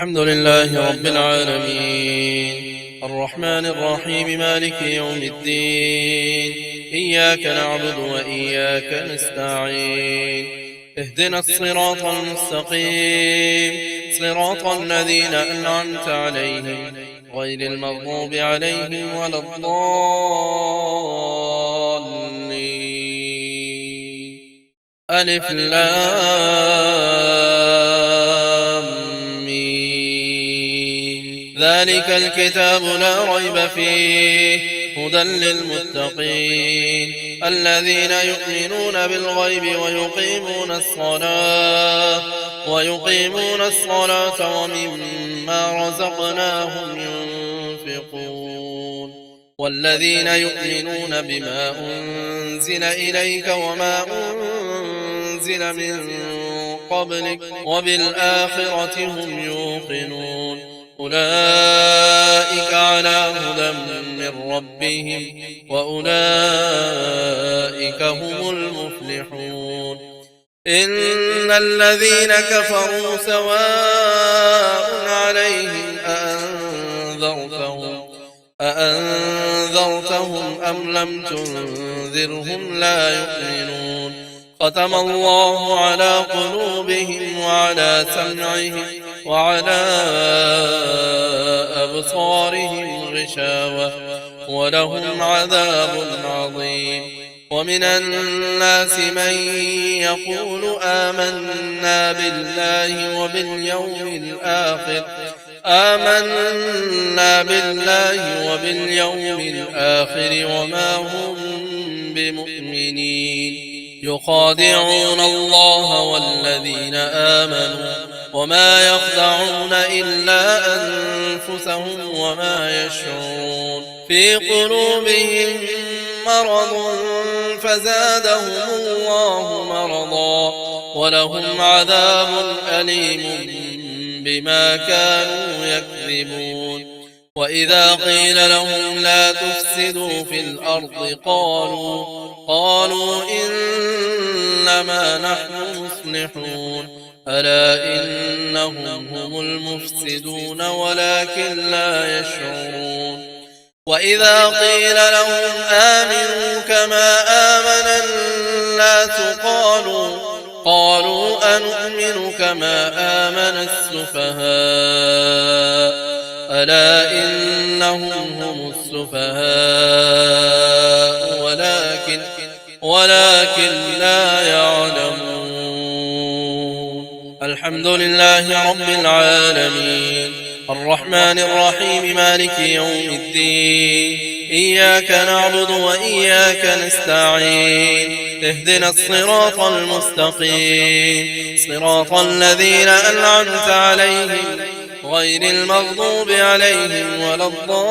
الحمد لله رب العالمين الرحمن الرحيم مالك يوم الدين إياك نعبد وإياك نستعين اهدنا الصراط المستقيم صراط الذين أنعمت عليهم غير المغضوب عليهم ولا الضالين. ألف لام ميم ذلك الكتاب لا ريب فيه هدى للمتقين الذين يؤمنون بالغيب ويقيمون الصلاة ومما رزقناهم ينفقون والذين يؤمنون بما أنزل إليك وما أنزل من قبلك وبالآخرة هم يوقنون أولئك على هدى من ربهم وأولئك هم المفلحون. إن الذين كفروا سواء عليهم أأنذرتهم أم لم تنذرهم لا يؤمنون. ختم الله على قلوبهم وعلى سمعهم وعلى أبصارهم غشاوة ولهم عذاب عظيم. ومن الناس من يقول آمنا بالله وباليوم الآخر وما هم بمؤمنين. يخادعون الله والذين آمنوا وما يخدعون إلا أنفسهم وما يشعرون. في قلوبهم مرض فزادهم الله مرضا ولهم عذاب أليم بما كانوا يكذبون. وإذا قيل لهم لا تفسدوا في الأرض قالوا إنما نحن مصلحون ألا إنهم هم المفسدون ولكن لا يشعرون. وإذا قيل لهم آمنوا كما آمن الناس قالوا أنؤمن كما آمن السفهاء ألا إنهم هم السفهاء ولكن لا يعلمون. الحمد لله رب العالمين الرحمن الرحيم مالك يوم الدين إياك نعبد وإياك نستعين اهدنا الصراط المستقيم صراط الذين أنعمت عليهم غير المغضوب عليهم ولا الضالين.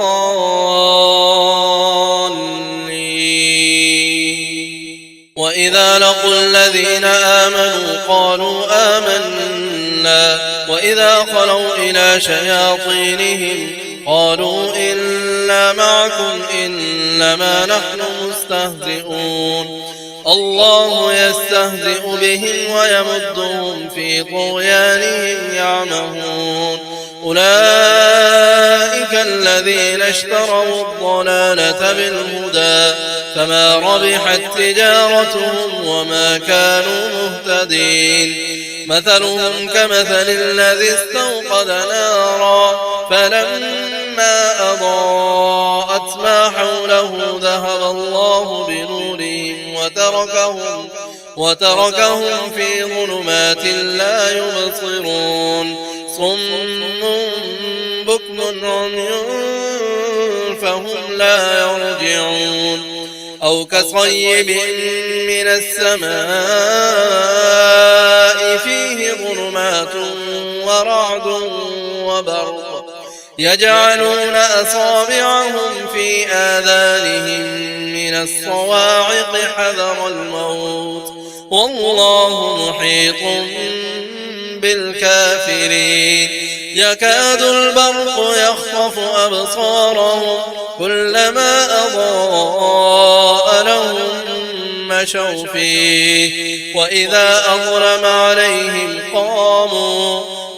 وإذا لقوا الذين آمنوا قالوا آمنا وإذا خلوا إلى شياطينهم قالوا إنا معكم إنما نحن مستهزئون. الله يستهزئ بهم ويمدهم في طغيانهم يعمهون. أولئك الذين اشتروا الضلالة بالهدى فما ربحت تجارتهم وما كانوا مهتدين. مثلهم كمثل الذي استوقد نارا فلما أضاءت ما حوله ذهب الله بنورهم وتركهم في ظلمات لا يبصرون. صم بكم عمي فهم لا يرجعون. أو كصيب من السماء فيه ظلمات ورعد وبرق يجعلون أصابعهم في آذانهم من الصواعق حذر الموت والله محيط بالكافرين. يكاد البرق يخطف أبصارهم كلما أضاء لهم مشوا فيه وإذا أظلم عليهم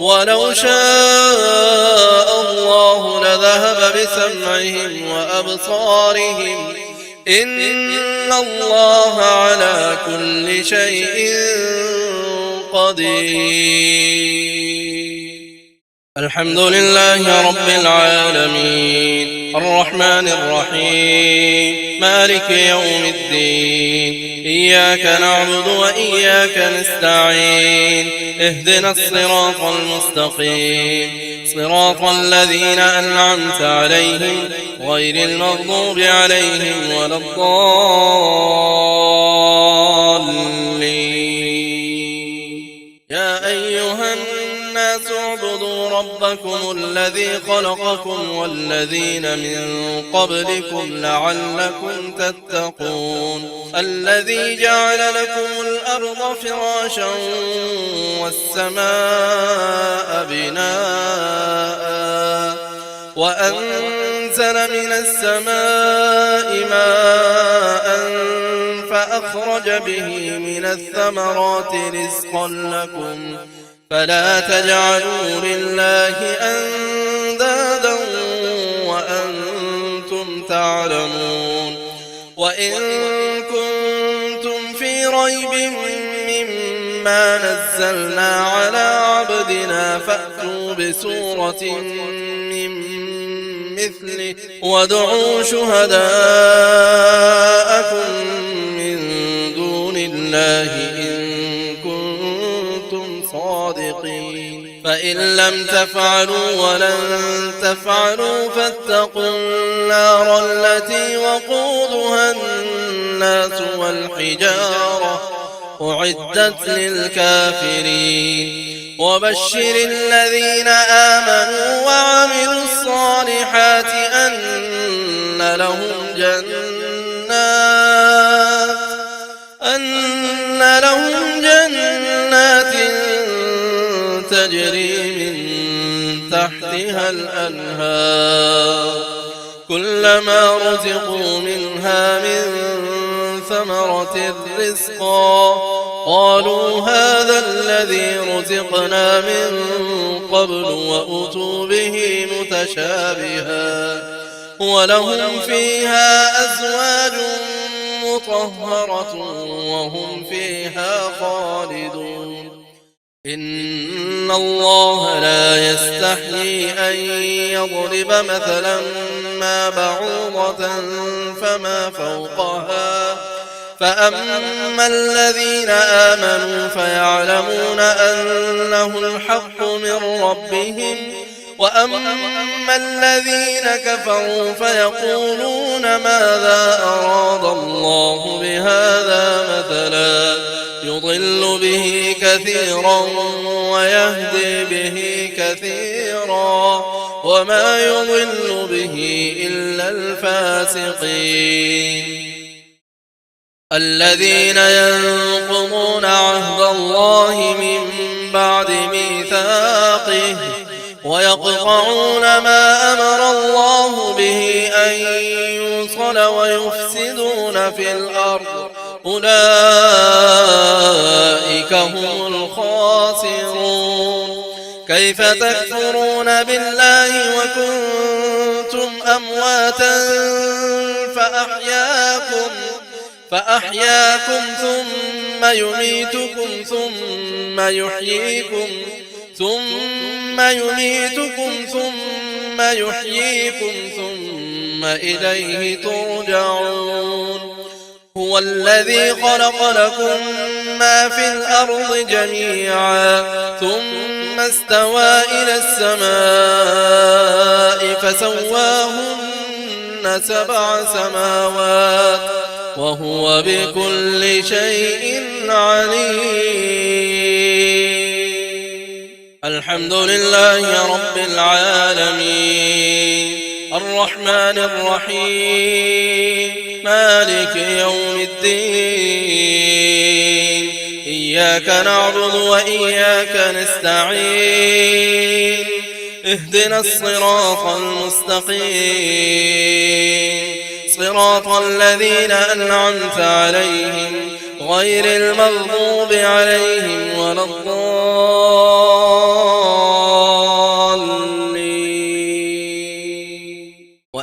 ولو شاء الله لذهب بسمعهم وأبصارهم إن الله على كل شيء قدير. الحمد لله رب العالمين الرحمن الرحيم مالك يوم الدين إياك نعبد وإياك نستعين اهدنا الصراط المستقيم صراط الذين أنعمت عليهم غير المغضوب عليهم ولا الضالين. يا أيها الناس اعبدوا ربكم الذي خلقكم والذين من قبلكم لعلكم تتقون الذي جعل لكم الأرض فراشا والسماء بناء وأنزل من السماء ماء فأخرج به من الثمرات رزقا لكم فلا تجعلوا لله أندادا وأنتم تعلمون. وإن كنتم في ريب مما نزلنا على عبدنا فأتوا بسورة من مثله وادعوا شهداءكم من دون الله إن كنتم صادقين فإن لم تفعلوا ولن تفعلوا فاتقوا النار التي وقودها الناس والحجارة أعدت للكافرين. وبشر الذين آمنوا وعملوا الصالحات أن لهم جنات تجري من تحتها الأنهار كلما رزقوا منها من ثمرة رزقا قالوا هذا الذي رزقنا من قبل وأتوا به متشابها ولهم فيها أزواج مطهرة وهم فيها خالدون. إن الله لا يستحيي أن يضرب مثلا ما بعوضة فما فوقها فأما الذين آمنوا فيعلمون أنه الحق من ربهم وأما الذين كفروا فيقولون ماذا أراد الله بهذا مثلا يضل به كثيرا ويهدي به كثيرا وما يضل به إلا الفاسقين. الذين ينقضون عهد الله من بعد ميثاقه ويقطعون ما أمر الله به أن يوصل ويفسدون في الأرض أولئك هم الخاسرون. كيف تكفرون بالله وكنتم أمواتا فأحياكم ثم يميتكم ثم يحييكم ثم إليه ترجعون. هو الذي خلق لكم ما في الأرض جميعا ثم استوى إلى السماء فسواهن 7 سماوات وهو بكل شيء عليم. الحمد لله رب العالمين الرحمن الرحيم مالك يوم الدين إياك نعبد وإياك نستعين اهدنا الصراط المستقيم صراط الذين أنعمت عليهم غير المغضوب عليهم ولا الضالين.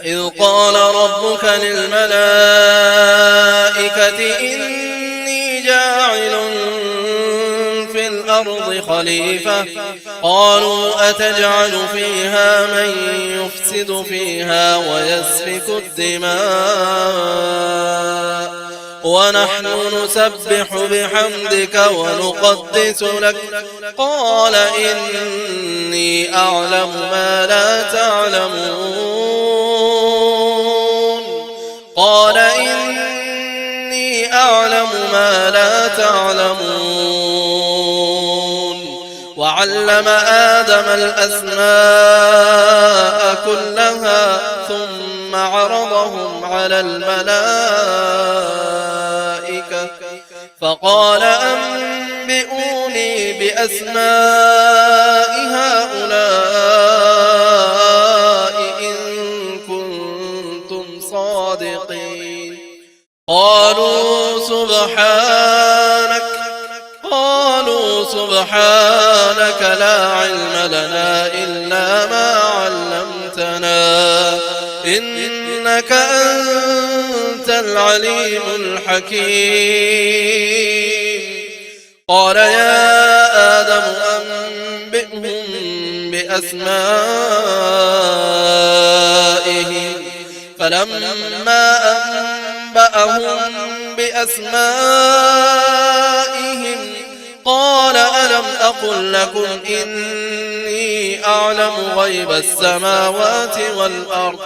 وإذ قال ربك للملائكة إني جاعل في الأرض خليفة قالوا أتجعل فيها من يفسد فيها ويسفك الدماء ونحن نسبح بحمدك ونقدس لك قال إني أعلم ما لا تعلمون وعلم آدم الأسماء كلها ثم عرضهم على الملائكة فقال أنبئوني بأسماء هؤلاء إن كنتم صادقين قالوا سبحانك لا علم لنا إلا ما علمتنا إنك أنت العليم الحكيم قال يا آدم أنبئهم بأسمائهم فلما أنبأهم بأسمائهم قال ألم أقل لكم إني أعلم غيب السماوات والأرض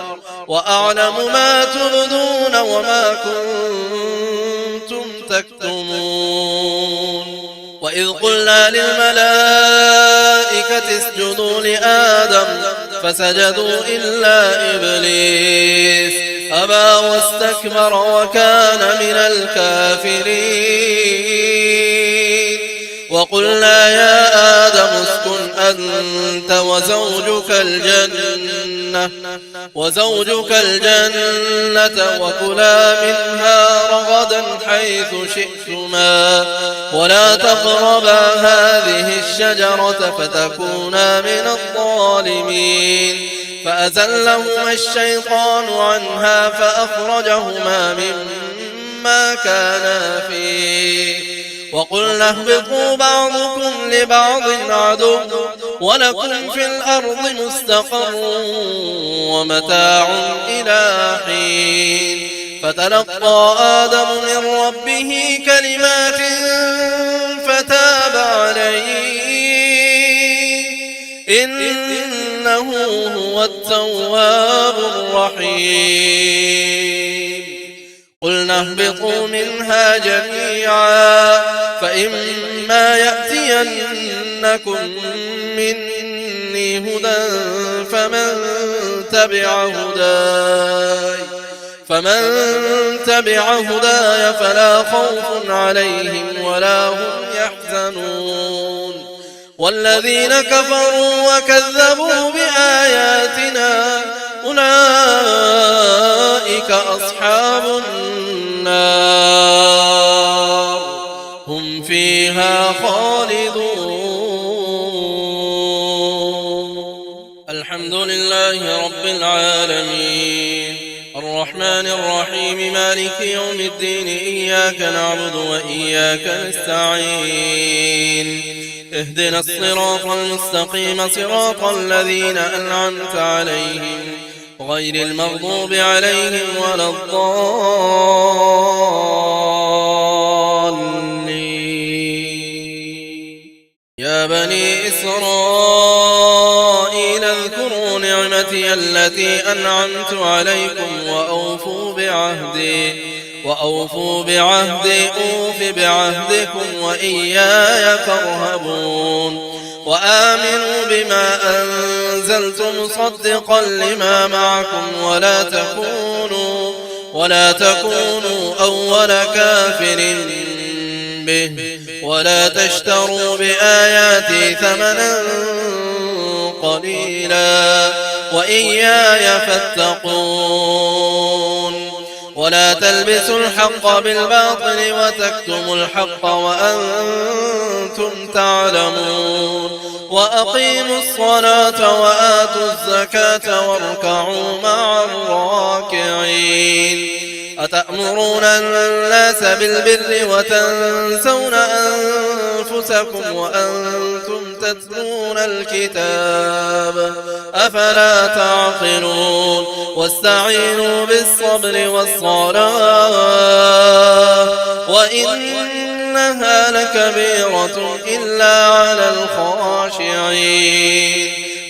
وأعلم ما تبدون وما كنتم تكتمون وإذ قلنا للملائكة اسجدوا لآدم فسجدوا إلا إبليس أبى واستكبر وكان من الكافرين وقلنا يا آدم اسكن أنت وزوجك الجنة وكلا منها رغدا حيث شئتما ولا تقربا هذه الشجرة فتكونا من الظالمين فأزلهما الشيطان عنها فأخرجهما مما كانا فيه وقلنا اهبطوا بعضكم لبعض عدو ولكم في الأرض مستقر ومتاع إلى حين فتلقى آدم من ربه كلمات فتاب عليه إنه هو التواب الرحيم قلنا اهبطوا منها جميعا فإما يأتينكم مني هدى فمن تبع هداي فلا خوف عليهم ولا هم يحزنون والذين كفروا وكذبوا بآياتنا أولئك أصحاب النار هم فيها خالدون الحمد لله رب العالمين الرحمن الرحيم مالك يوم الدين إياك نعبد وإياك نستعين اهدنا الصراط المستقيم صراط الذين أنعمت عليهم غير المغضوب عليهم ولا الضالين يا بني إسرائيل اذكروا نعمتي التي أنعمت عليكم وأوفوا بعهدي أوف بعهدكم وإياي فارهبون وآمنوا بما أنزلت مصدقا لما معكم ولا تكونوا أول كافر به ولا تشتروا بآياتي ثمنا قليلا وإياي فاتقون ولا تلبسوا الحق بالباطل وتكتموا الحق وأنتم تعلمون وأقيموا الصلاة وآتوا الزكاة واركعوا مع الراكعين أتأمرون الناس بالبر وتنسون أنفسكم وأنتم تتلون الكتاب أفلا تعقلون واستعينوا بالصبر والصلاة وإنها لكبيرة إلا على الخاشعين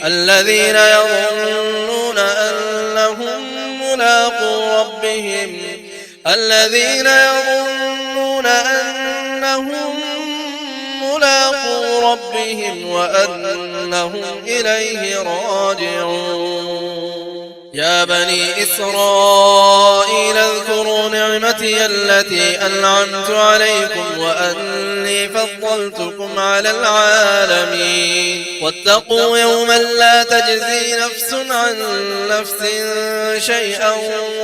الذين يظنون أنهم ملاقو ربهم وأنهم إليه راجعون يا بني إسرائيل اذكروا نعمتي التي أنعمت عليكم وأني فضلتكم على العالمين واتقوا يوما لا تجزي نفس عن نفس شيئا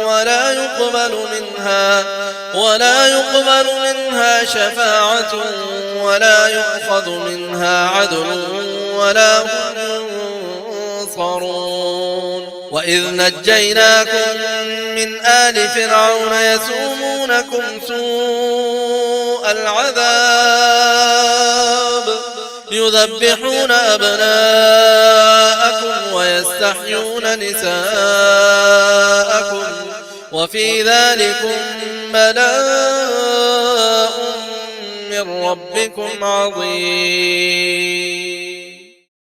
ولا يقبل منها شفاعة ولا يؤخذ منها عدل ولا هم ينصرون وإذ نجيناكم من آل فرعون يسومونكم سوء العذاب يذبحون أبناءكم ويستحيون نساءكم وفي ذلكم بلاء من ربكم عظيم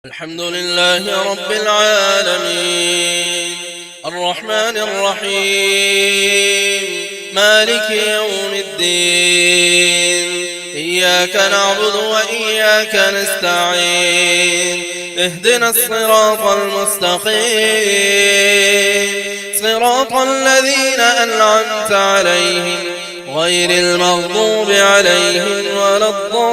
الحمد لله رب العالمين الرحمن الرحيم مالك يوم الدين إياك نعبد وإياك نستعين اهدنا الصراط المستقيم صراط الذين أنعمت عليهم غير المغضوب عليهم ولا الضالين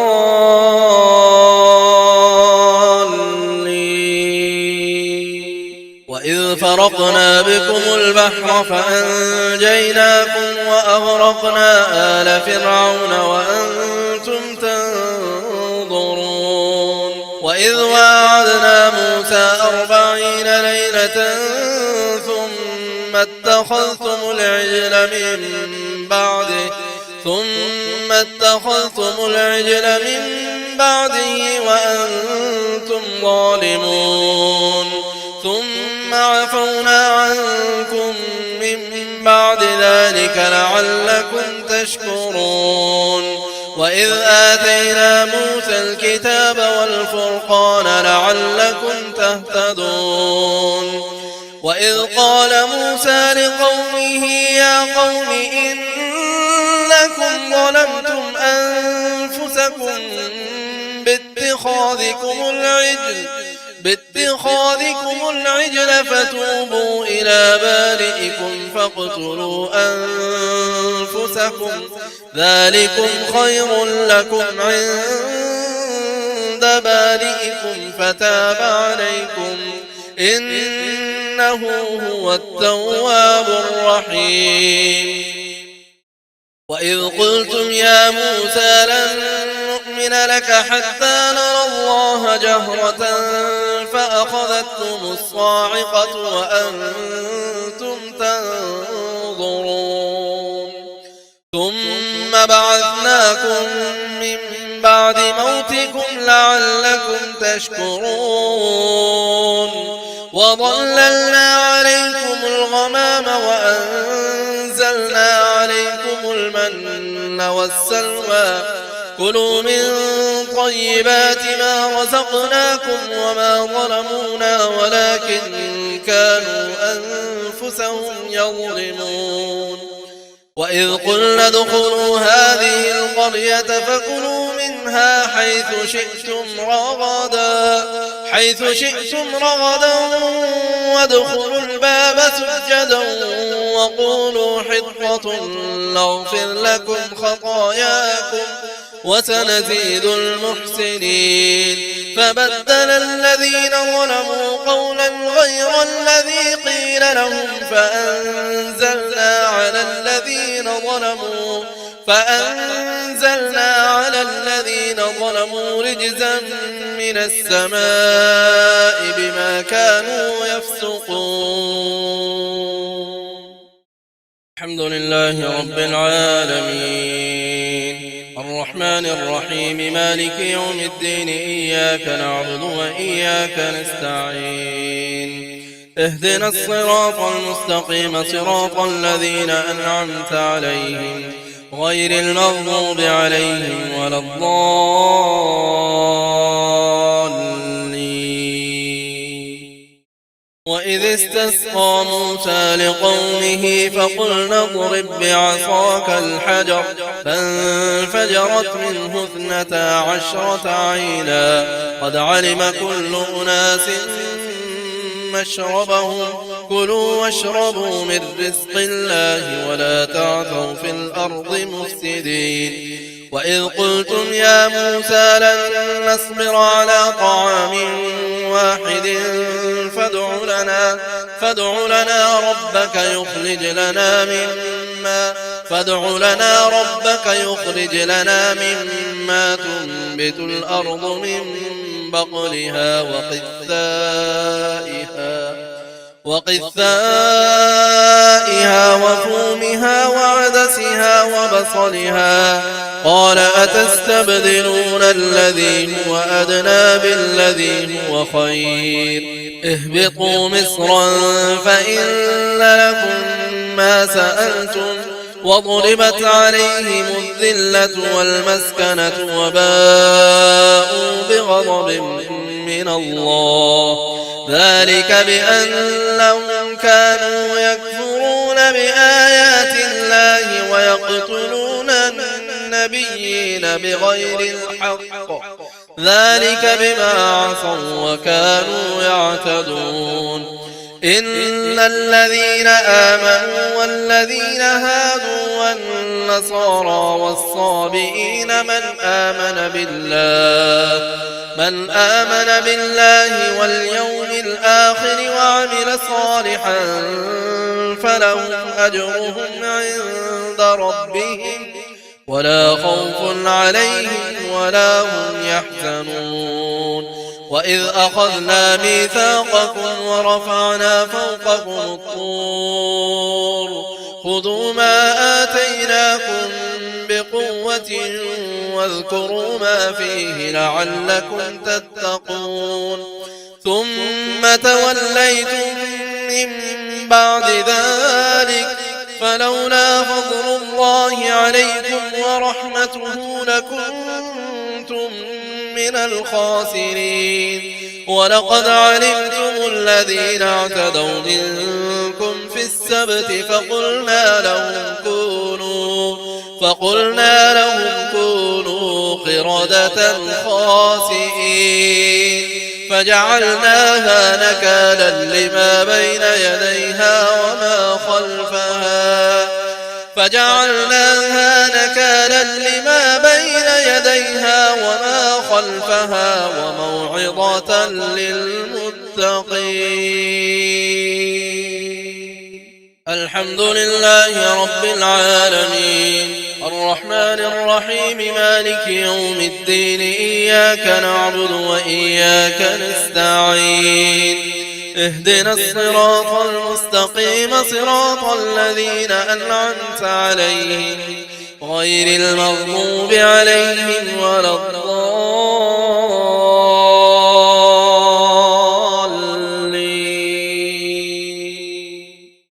وإذ فرقنا بكم البحر فأنجيناكم وأغرقنا آل فرعون وأنتم تنظرون وإذ واعدنا موسى 40 ليلة ثم اتخذتم العجل من بعده وأنتم ظالمون ثم عفونا عنكم من بعد ذلك لعلكم تشكرون وإذ آتينا موسى الكتاب والفرقان لعلكم تهتدون وإذ قال موسى لقومه يا قوم إنكم ظلمتم أنفسكم باتخاذكم العجل فتوبوا إلى بارئكم فاقتلوا أنفسكم ذلكم خير لكم عند بارئكم فتاب عليكم إنه هو التواب الرحيم وإذ قلتم يا موسى لن نؤمن لك حتى نرى الله جهرة فأخذتكم الصاعقة وأنتم تنظرون ثم بعثناكم من بعد موتكم لعلكم تشكرون وظللنا عليكم الغمام وأنزلنا عليكم المن والسلوى كلوا من طيبات ما رزقناكم وما ظلمونا ولكن كانوا أنفسهم يظلمون وإذ قلنا ادخلوا هذه القرية فكلوا منها حيث شئتم رغدا وادخلوا الباب سجدا وقولوا حطة نغفر لكم خطاياكم وسنزيد المحسنين فبدل الذين ظلموا قولا غير الذي قيل لهم فأنزلنا على على الذين ظلموا رجزا من السماء بما كانوا يفسقون. الحمد لله رب العالمين الرحمن الرحيم مالك يوم الدين إياك نعبد وإياك نستعين اهدنا الصراط المستقيم صراط الذين أنعمت عليهم غير المغضوب عليهم ولا الضالين. وإذ استسقى موسى لقومه فقلنا اضرب بعصاك الحجر فانفجرت منه 12 عينا قد علم كل أناس مشربهم كلوا واشربوا من رزق الله ولا تعثوا في الأرض مفسدين. وإذ قلتم يا موسى لن نصبر على طعام واحد فادع لنا ربك يخرج لنا مما تنبت الأرض من بقلها وقثائها وفومها وعدسها وبصلها قال أتستبدلون الذي هو أدنى بالذي هو خير اهبطوا مصرا فإن لكم ما سألتم وضربت عليهم الذلة والمسكنة وباءوا بغضب من الله ذلك بأنهم كانوا يكفرون بآيات الله ويقتلون النبيين بغير الحق ذلك بما عصوا وكانوا يعتدون. إن الذين آمنوا والذين هادوا والنصارى والصابئين من آمن بالله واليوم الآخر وعمل صالحا فلهم أجرهم عند ربهم ولا خوف عليهم ولا هم يحزنون. وإذ أخذنا ميثاقكم ورفعنا فوقكم الطور خذوا ما آتيناكم بقوة واذكروا ما فيه لعلكم تتقون. ثم توليتم من بعد ذلك فلولا فضل الله عليكم ورحمته لكنتم من الخاسرين. ولقد علمتم الذين اعتدوا منكم في السبت فقلنا لهم كونوا قردة خاسئين فجعلناها نكالا لما بين يديها وما خلفها وموعظة للمتقين. الحمد لله رب العالمين الرحمن الرحيم مالك يوم الدين إياك نعبد وإياك نستعين اهدنا الصراط المستقيم صراط الذين أنعمت عليهم غير المغضوب عليهم ولا الضالين.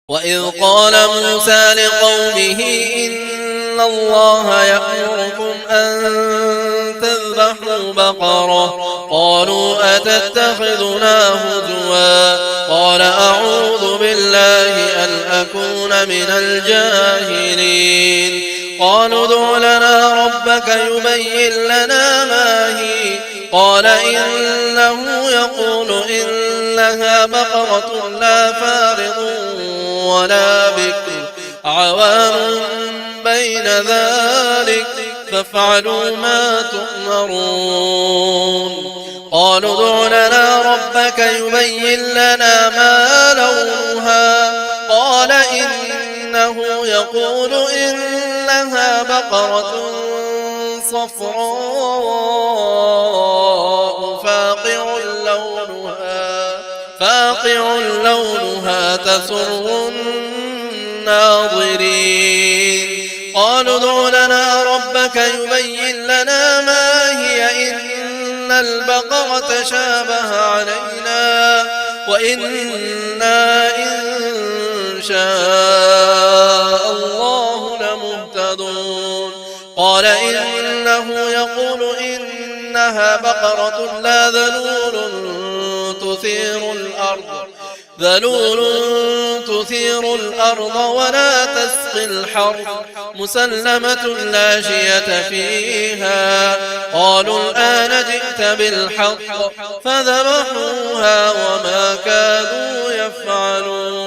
وإذ قال موسى لقومه إن الله يأمركم أن تذبحوا بقرة قالوا أتتخذنا هزوا قال أعوذ بالله أن أكون من الجاهلين. قالوا ادع لنا ربك يبين لنا ما هي قال إنه يقول إنها بقرة لا فارض ولا بكر عوان بين ذلك فافعلوا ما تؤمرون. قالوا ادع لنا ربك يبين لنا ما لونها قال إنه يقول إنها بقرة صفراء فاقع لونها تسر الناظرين قالوا ادع لنا ربك يبين لنا ما هي إن البقرة تشابه علينا وإنا إن شاء الله لمهتدون قال إنه يقول إنها بقرة لا ذلول تثير الأرض ولا تسقي الحرث مسلمة لا شية فيها قالوا الآن جئت بالحق فذبحوها وما كادوا يفعلون.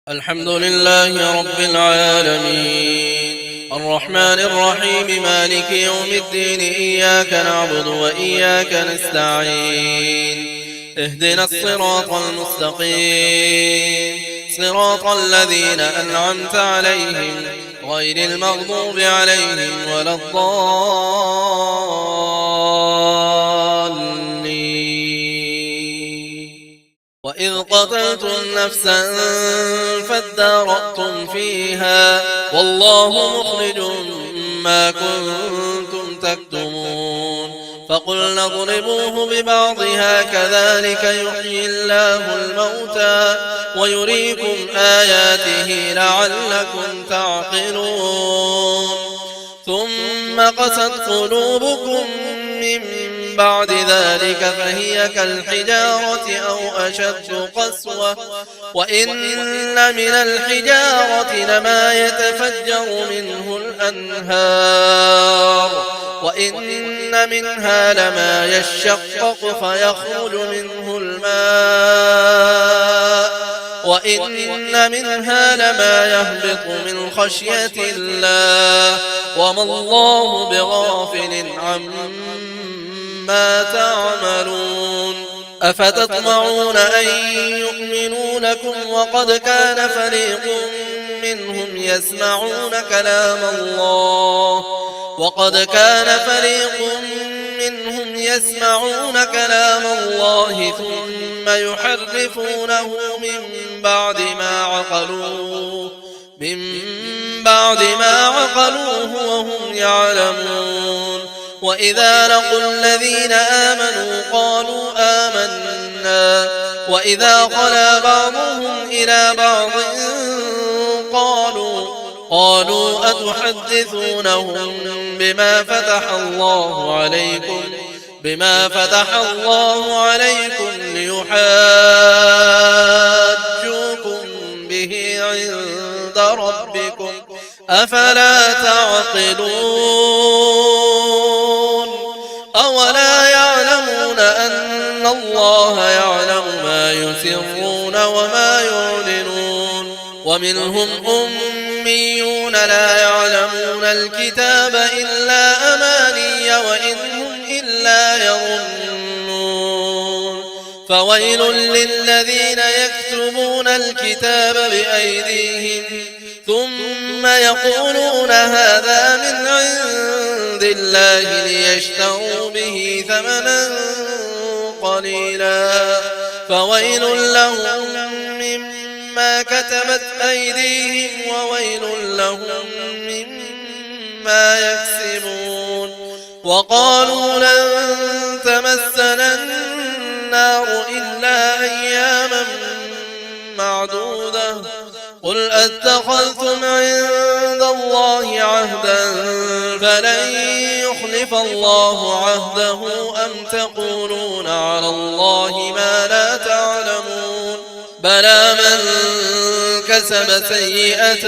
الحمد لله رب العالمين الرحمن الرحيم مالك يوم الدين إياك نعبد وإياك نستعين اهدنا الصراط المستقيم صراط الذين أنعمت عليهم غير المغضوب عليهم ولا الضالين. وإذ قتلتم نفسا فادارأتم فيها والله مخرج ما كنتم تكتمون فقلنا اضربوه ببعضها كذلك يحيي الله الموتى ويريكم آياته لعلكم تعقلون. ثم قست قلوبكم من بعد ذلك فهي كالحجارة أو أشد قسوة وإن من الحجارة لما يتفجر منه الأنهار وإن منها لما يشقق فيخرج منه الماء وإن منها لما يهبط من خشية الله وما الله بغافل عما تعملون. أفتطمعون أن يؤمنوا لكم وقد كان فريق منهم يسمعون كلام الله ثم يحرفونه من بعد ما عقلوه وهم يعلمون. وإذا لقوا الذين آمنوا قالوا آمنا وإذا خلا بعضهم إلى بعض قالوا أتحدثونهم بما فتح الله عليكم ليحاجوكم به عند ربكم أفلا تعقلون. أولا يعلمون أن الله يعلم ما يسرون وما يعلنون. ومنهم أميون لا يعلمون الكتاب إلا أماني وإن هم إلا يظنون. فويل للذين يكتبون الكتاب بأيديهم ثم يقولون هذا من عند الله ليشتروا به ثمنا قليلا فويل لهم مما كتبت أيديهم وويل لهم مما يكسبون. وقالوا لن تمسنا النار إلا أياما معدودة قل أتخذتم عند الله عهدا فلن يخلف الله عهده أم تقولون على الله ما لا تعلمون. بلى من كسب سيئة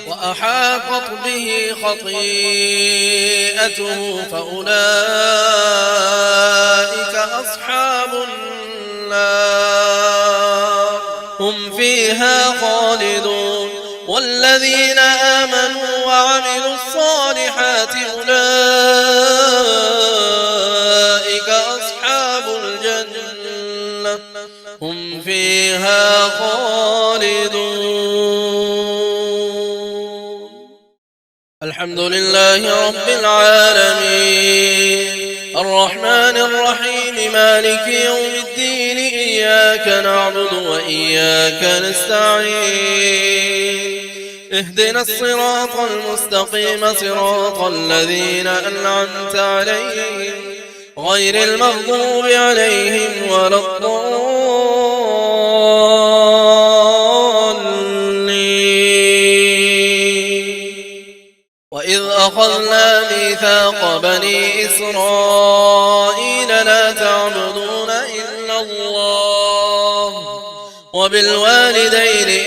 وأحاطت به خطيئته فأولئك أصحاب النار هم فيها خالدون. والذين آمنوا وعملوا الصالحات أولئك أصحاب الجنة هم فيها خالدون. الحمد لله رب العالمين الرحمن الرحيم مالك يوم الدين إياك نعبد وإياك نستعين اهدنا الصراط المستقيم صراط الذين أنعمت عليهم غير المغضوب عليهم ولا وإذ أخذنا ميثاق بني إسرائيل لا تعبدون إلا الله وبالوالدين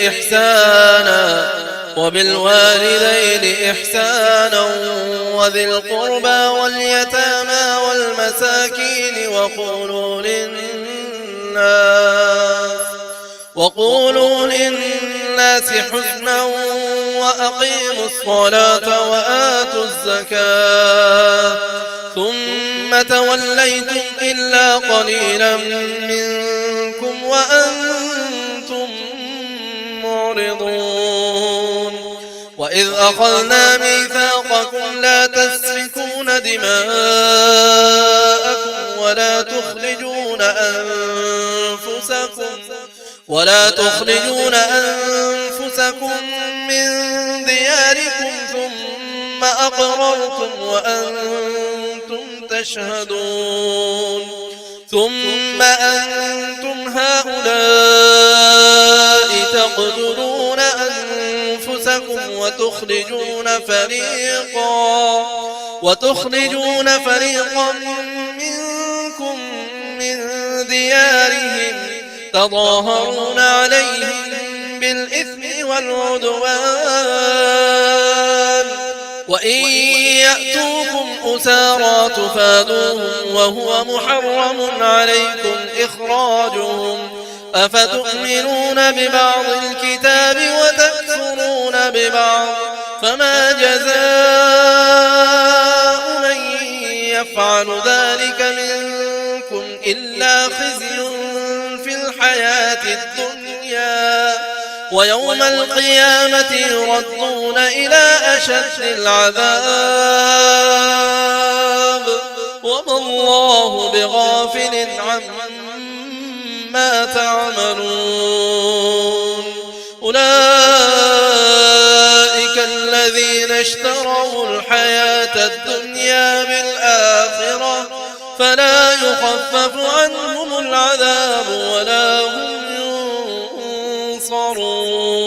إحسانا وذي القربى واليتامى والمساكين وقولوا للناس حسنا وأقيموا الصلاة وآتوا الزكاة ثم توليتم إلا قليلا منكم وأنتم معرضون وإذ أخذنا ميثاقكم لا تسفكون دماءكم ولا تخرجون أنفسكم من دياركم ثم أقررتم وأنتم تشهدون ثم أنتم هؤلاء تقتلون أنفسكم وتخرجون فريقا منكم من ديارهم تظاهرون عليهم بالإثم والعدوان وإن يأتوكم أسارى تفادوهم وهو محرم عليكم إخراجهم أفتؤمنون ببعض الكتاب وتكفرون ببعض فما جزاء من يفعل ذلك منكم إلا خزي في الحياة الدنيا ويوم القيامة يردون إلى أشد العذاب وما الله بغافل عما تعملون أولئك الذين اشتروا الحياة الدنيا بالآخرة فلا يخفف عنهم العذاب ولا هم ينصرون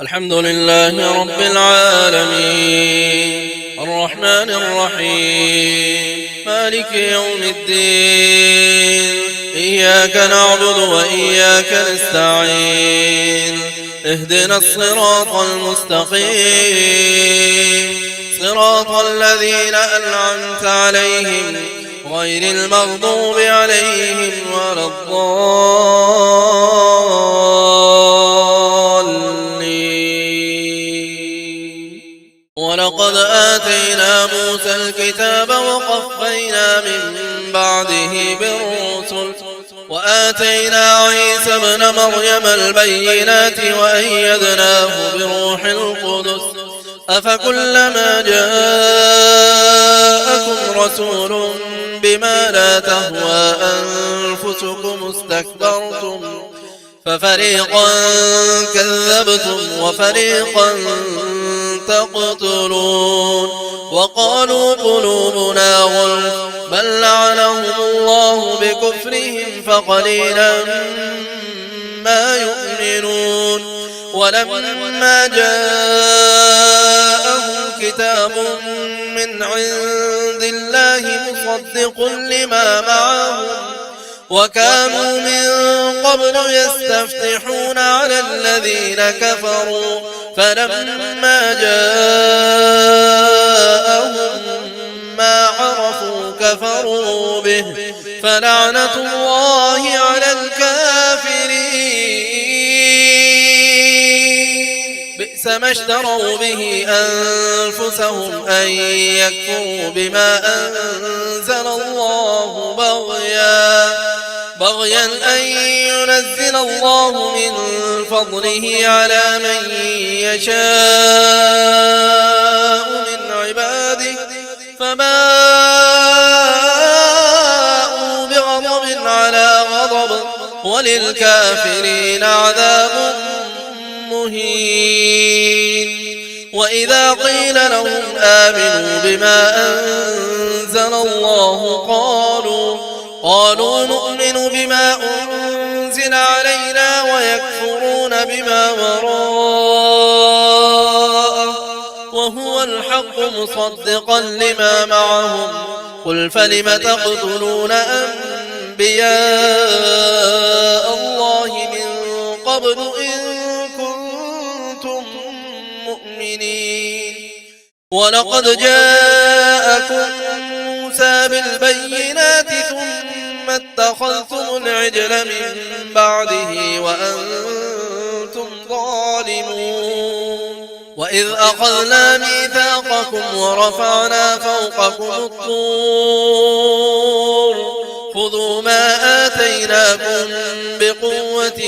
الحمد لله رب العالمين الرحمن الرحيم مالك يوم الدين إياك نعبد وإياك نستعين اهدنا الصراط المستقيم صراط الذين أنعمت عليهم غير المغضوب عليهم ولا الضالين ولقد آتينا موسى الكتاب وقفينا من بعده بالرسل وآتينا عيسى ابن مريم البينات وأيدناه بروح القدس أفكلما جاءكم رسول بما لا تهوى أنفسكم استكبرتم ففريقا كذبتم وفريقا تقتلون وقالوا قلوبنا غلف بل لعنهم الله بكفرهم فقليلا ما يؤمنون ولما جاءهم كتاب من عند الله مصدق لما معهم وكانوا من قبل يستفتحون على الذين كفروا فلما جاءهم ما عرفوا كفروا به فلعنة الله على الكافرين بئس ما اشتروا به أنفسهم أن يكفروا بما أنزل الله بغيا أن ينزل الله من فضله على من يشاء من عباده فباءوا بغضب على غضب وللكافرين عذاب مهين. وإذا قيل لهم آمنوا بما أنزل الله قالوا نؤمن بما أنزل علينا ويكفرون بما وراءه وهو الحق مصدقا لما معهم قل فلم تقتلون أنبياء الله من قبل إن كنتم مؤمنين. ولقد جاءكم موسى بالبينات ثم اتخذتم العجل من بعده وأنتم ظالمون. وإذ أخذنا ميثاقكم ورفعنا فوقكم الطور خذوا ما آتيناكم بقوة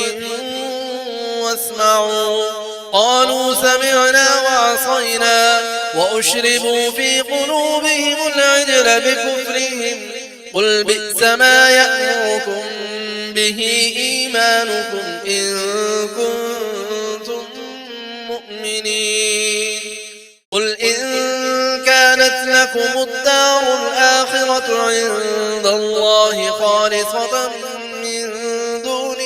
واسمعوا قالوا سمعنا وعصينا وأشربوا في قلوبهم العجل بكفرهم قل بئس ما يأمركم به إيمانكم إن كنتم مؤمنين. قل إن كانت لكم الدار الآخرة عند الله خالصة من دون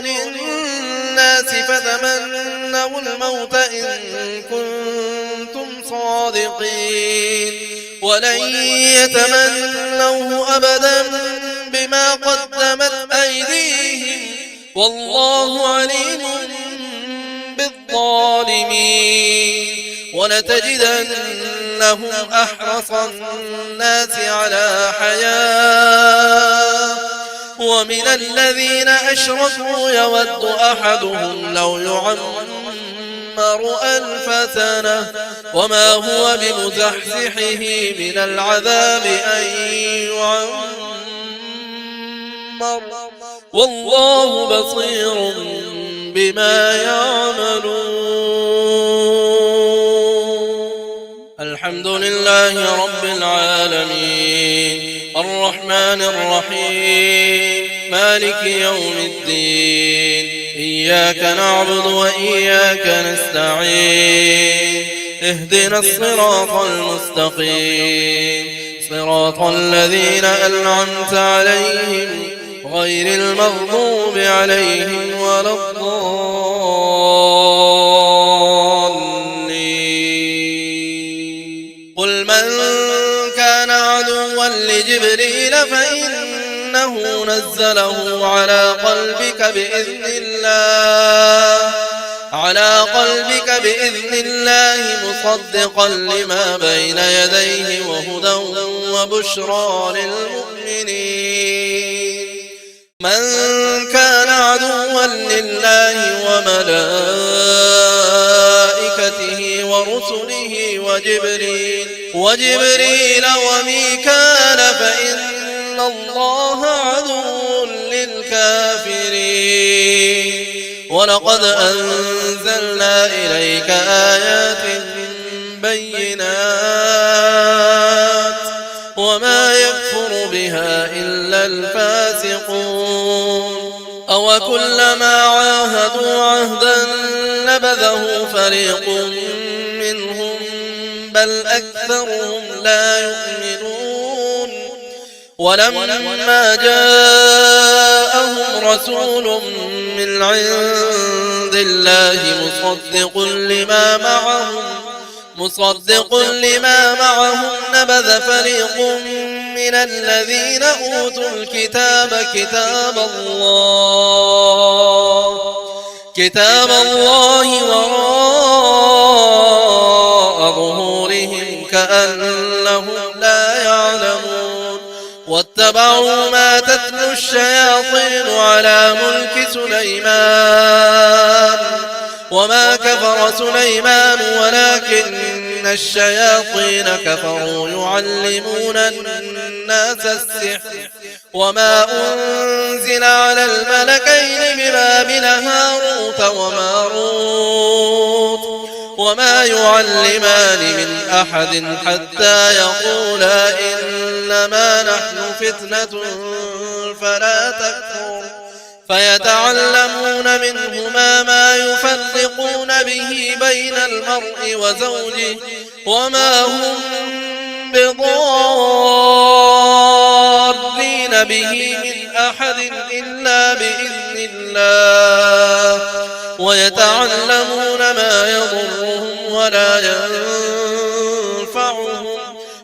الناس فتمنوا الموت إن كنتم صادقين ولن يتمنوه أبدا بما قدمت أيديهم والله عليم بالظالمين. ولتجدنهم أحرص الناس على حياة ومن الذين أشركوا يود أحدهم لو يعمر 1000 سنة وما هو بمزحزحه من العذاب أن يعمر والله بصير بما يعملون. الحمد لله رب العالمين الرحمن الرحيم مالك يوم الدين إياك نعبد وإياك نستعين اهدنا الصراط المستقيم صراط الذين أنعمت عليهم غير المغضوب عليهم ولا الضالين. قل من كان عدوا لجبريل فإنه نزله على قلبك بإذن الله مصدقا لما بين يديه وهدى وبشرى للمؤمنين. من كان عدوا لله وملائكته ورسله وجبريل وميكال فإن الله عدو للكافرين. ولقد أنزلنا إليك آيات بينات وما يكفر بها إلا الفاسقون. أوكلما عاهدوا عهدا نبذه فريق منهم بل أكثرهم لا يؤمنون. ولما جاءهم رسول من عند الله مصدق لما معهم نبذ فريق من الذين أوتوا الكتاب كتاب الله وراء ظهورهم كأنهم لا يعلمون. واتبعوا ما تتلو الشياطين على ملك سليمان وما كفر سليمان ولكن الشياطين كفروا يعلمون الناس السحر وما أنزل على الملكين ببابل هاروت وماروت وما يعلمان من أحد حتى يقولا إنما نحن فتنة فلا تكفر فيتعلمون منهما ما يفرقون به بين المرء وزوجه وما هم بضارين به من أحد إلا بإذن الله ويتعلمون ما يضرهم ولا ينفعهم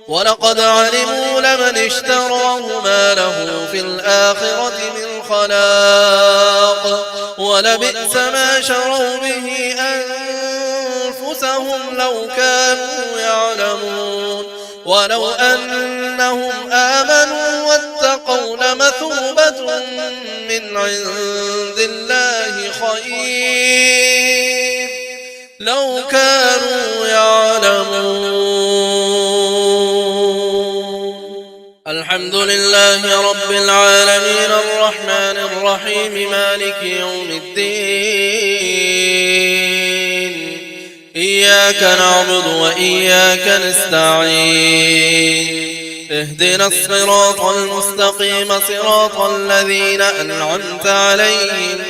ولقد علموا لمن اشتراه ما له في الآخرة من خلاق ولبئس ما شروا به أنفسهم لو كانوا يعلمون ولو أنهم آمنوا واتقوا لمثوبة من عند الله خير لو كانوا يعلمون. الحمد لله رب العالمين الرحمن الرحيم مالك يوم الدين إياك نعبد وإياك نستعين اهدنا الصراط المستقيم صراط الذين أنعمت عليهم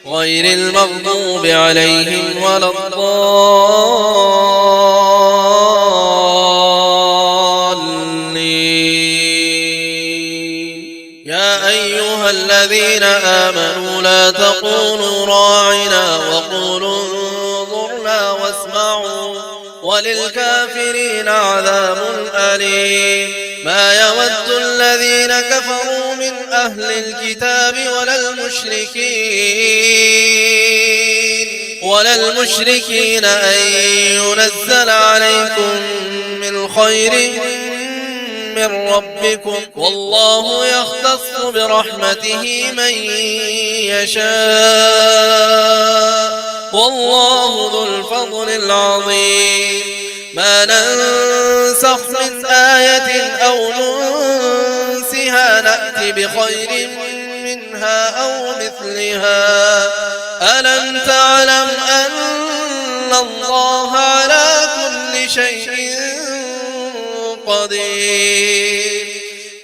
غير المغضوب عليهم ولا الضالين. يا أيها الذين آمنوا لا تقولوا راعنا وقولوا انظرنا واسمعوا وللكافرين عذاب أليم. ما يود الذين كفروا من أهل الكتاب ولا المشركين أن ينزل عليكم من خير من ربكم والله يختص برحمته من يشاء والله ذو الفضل العظيم. ما ننسخ من آية أو ننسها نأتي بخير منها أو مثلها. ألم تعلم أن الله على كل شيء قدير.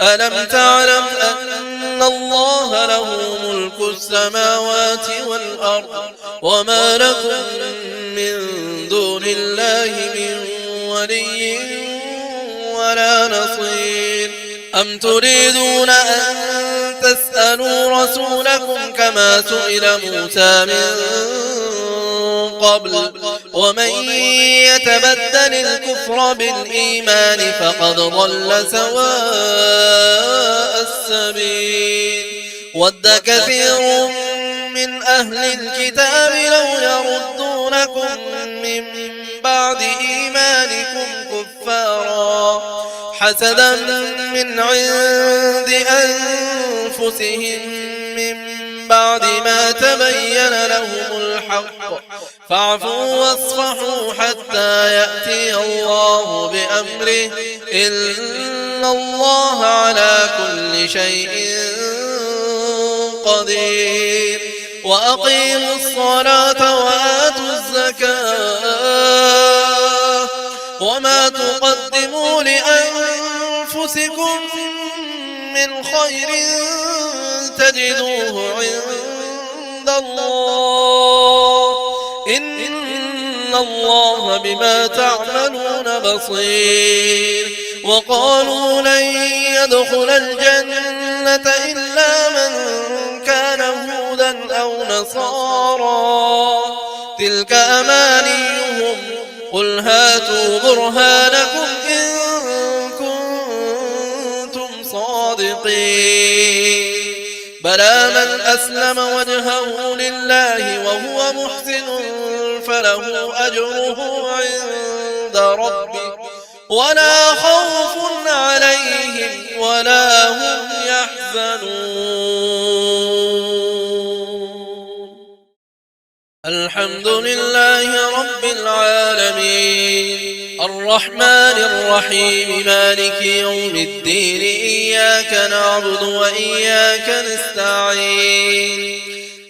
ألم تعلم أن الله له ملك السماوات والأرض وما لكم من دون الله من ولي ولا نصير. أم تريدون أن تسألوا رسولكم كما سئل موسى من قبل ومن يتبدل الكفر بالإيمان فقد ضل سواء السبيل. ود كثير من أهل الكتاب لو يردونكم من بعد إيمانكم كفارا حسدا من عند أنفسهم من بعد ما تبين لهم الحق فاعفوا واصفحوا حتى يأتي الله بأمره إن الله على كل شيء قدير. وأقيموا الصلاة وآتوا الزكاة وما تقدموا لأنفسكم من خير تجدوه عند الله إن الله بما تعملون بصير. وقالوا لن يدخل الجنة إلا من كان هودا أو نصارى تلك أمانيهم قل هاتوا برهانكم إن كنتم صادقين. بلى من أسلم وجهه لله وهو محسن فله أجره عند ربه ولا خوف عليهم ولا هم يحزنون. الحمد لله رب العالمين الرحمن الرحيم مالك يوم الدين إياك نعبد وإياك نستعين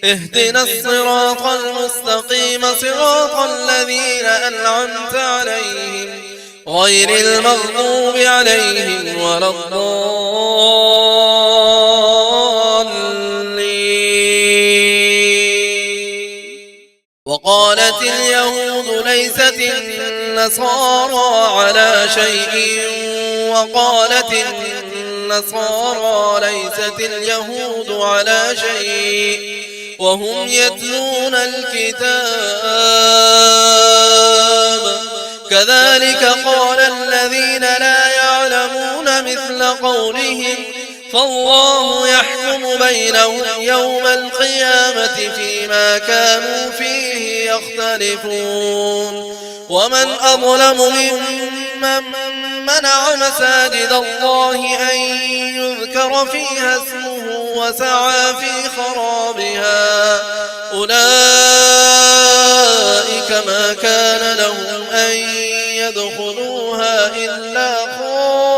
اهدنا الصراط المستقيم صراط الذين أنعمت عليهم غير المغضوب عليهم ولا الضالين. وقالت اليهود ليست النصارى على شيء وقالت النصارى ليست اليهود على شيء وهم يتلون الكتاب كذلك قال الذين لا يعلمون مثل قولهم فالله يحكم بينهم يوم القيامة فيما كانوا فيه يختلفون. ومن أظلم ممن منع مساجد الله أن يذكر فيها اسمه وسعى في خرابها أولئك ما كان لهم أن يدخلوها إلا خائفين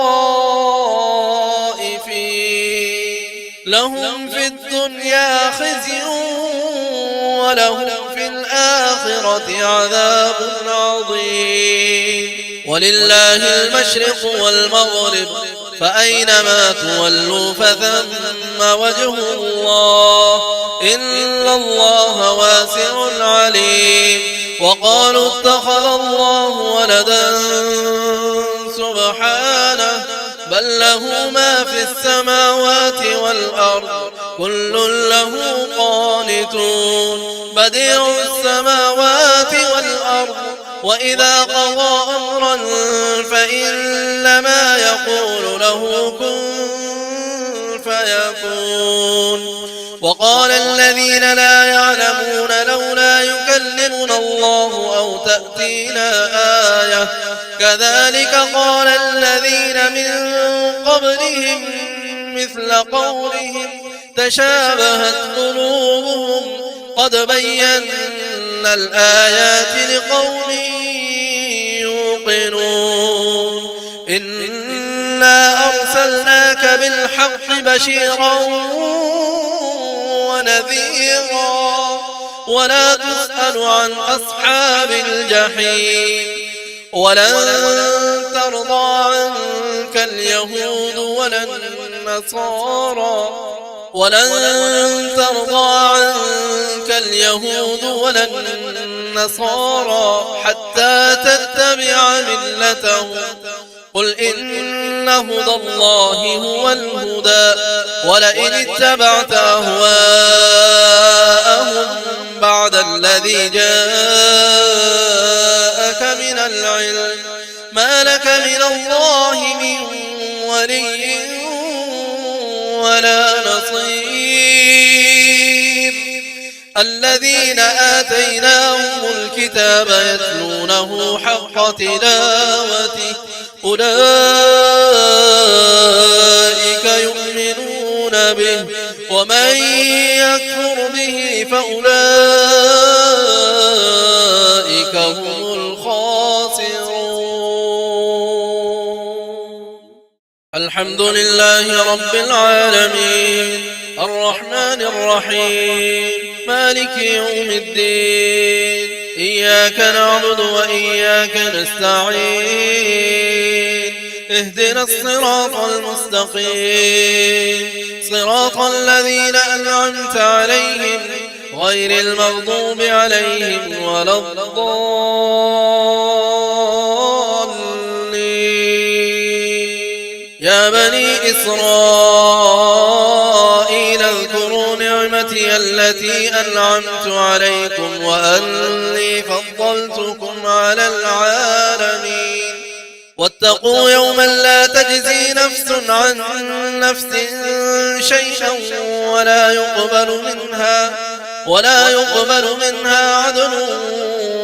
لهم في الدنيا خزي ولهم في الآخرة عذاب عظيم. ولله المشرق والمغرب فأينما تولوا فثم وجه الله إن الله واسع عليم. وقالوا اتخذ الله ولدا سبحانه بل له ما في السماوات والأرض كل له قانتون بديع السماوات والأرض وإذا قضى أمرا فإنما يقول له كن فيكون. وقال الذين لا يعلمون لولا يكلمنا الله أو تأتينا آية كذلك قال الذين من قبلهم مثل قولهم تشابهت قلوبهم قد بينا الآيات لقوم يوقنون. إنا أرسلناك بالحق بشيرا ونذيرا ولا تسأل عن أصحاب الجحيم. ولن ترضى عنك اليهود ولا النصارى حتى تتبع ملتهم قل إن هدى الله هو الهدى ولئن اتبعت أهواءهم بعد الذي جاءك من العلم ما لك من الله من ولي ولا نصير. الذين آتيناهم الكتاب يتلونه حق تلاوته أولئك يؤمنون به ومن يكفر به فأولئك هم الخاسرون. الحمد لله رب العالمين الرحمن الرحيم مالك يوم الدين إياك نعبد وإياك نستعين اهدنا الصراط المستقيم صراط الذين أنعمت عليهم غير المغضوب عليهم ولا الضالين. يا بني إسرائيل اذكروا نعمتي التي أنعمت عليكم وأني فضلتكم على العالمين. واتقوا يوما لا تجزي نفس عن نفس شيئا ولا يقبل منها عدل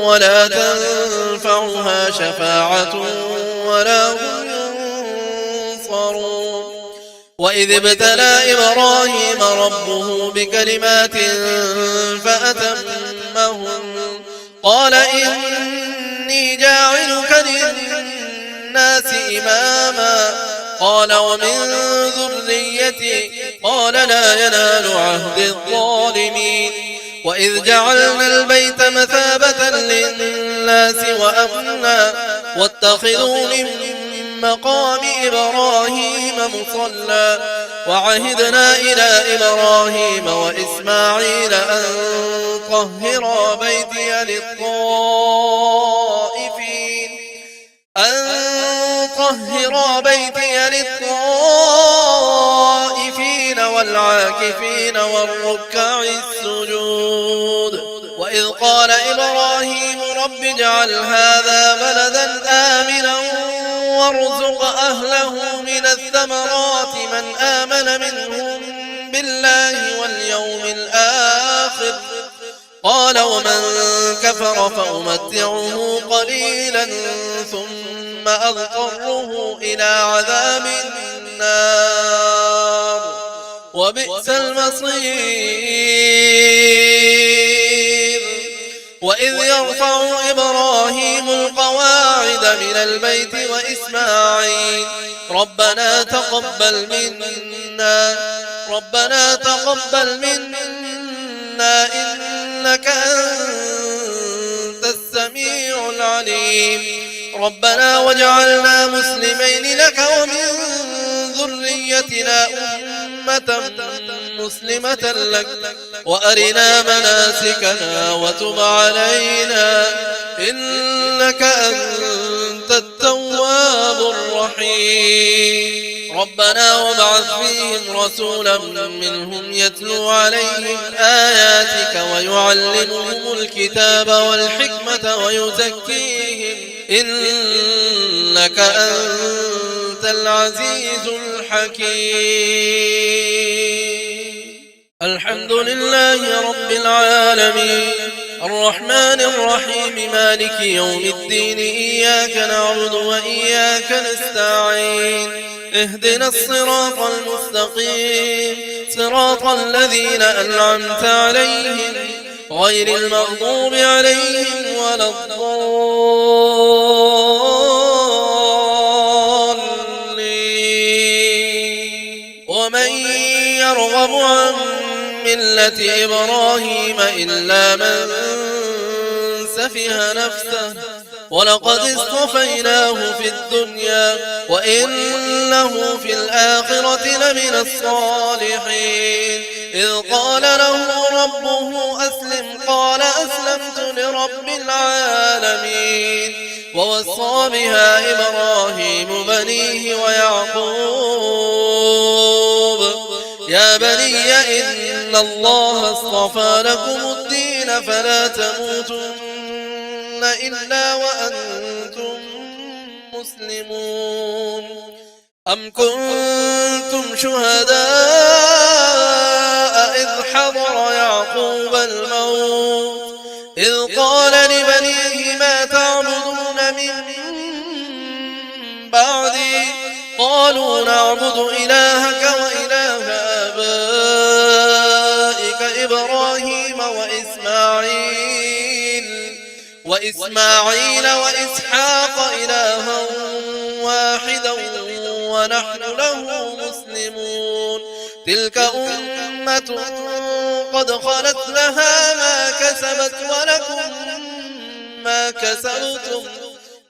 ولا تنفعها شفاعة ولا هم ينصرون. وإذ ابتلى إبراهيم ربه بكلمات فأتمهن قال إني جاعلك للناس إماما قال ومن ذريتي قال لا ينال عهد الظالمين وإذ جعلنا البيت مثابة للناس وأمنا واتخذوا من مقام إبراهيم مصلى وعهدنا إلى إبراهيم وإسماعيل أن طهرا بيتي للطائفين والعاكفين والركع السجود وإذ قال إبراهيم رب اجعل هذا بلدا آمنا وارزق أهله من الثمرات من آمن منهم بالله واليوم الآخر قال ومن كفر فأمتعه قليلا ثم أضطره إلى عذاب النار وبئس المصير وإذ يرفع إبراهيم القواعد من البيت وإسماعيل ربنا تقبل منا إنك أنت السميع العليم ربنا واجعلنا مسلمين لك ومن ذريتنا أمة مسلمة لك وأرنا مناسكنا وتب علينا إنك أنت التواب الرحيم ربنا وابعث فيهم رسولا منهم يتلو عليهم آياتك ويعلمهم الكتاب والحكمة ويزكيهم إنك أنت العزيز الحكيم الحمد لله رب العالمين الرحمن الرحيم مالك يوم الدين إياك نعبد وإياك نستعين اهدنا الصراط المستقيم صراط الذين أنعمت عليهم غير المغضوب عليهم ولا الضالين ومن يرغب عن ملة إبراهيم إلا من سفه نفسه ولقد اصطفيناه في الدنيا وإنه في الآخرة لمن الصالحين إذ قال له ربه أسلم قال أسلمت لرب العالمين ووصى بها إبراهيم بنيه ويعقوب يا بني إن الله اصطفى لكم الدين فلا تموتن إلا وأنتم مسلمون أم كنتم شهداء إذ حضر يعقوب الموت إذ قال لبنيه ما تعبدون من بعدي قالوا نعبد إلهك وإله آبائك إبراهيم وإسماعيل وإسحاق إلها واحدا ونحن له مسلمون تلك أمة قد خلت لها ما كسبت ولكم ما كسبتم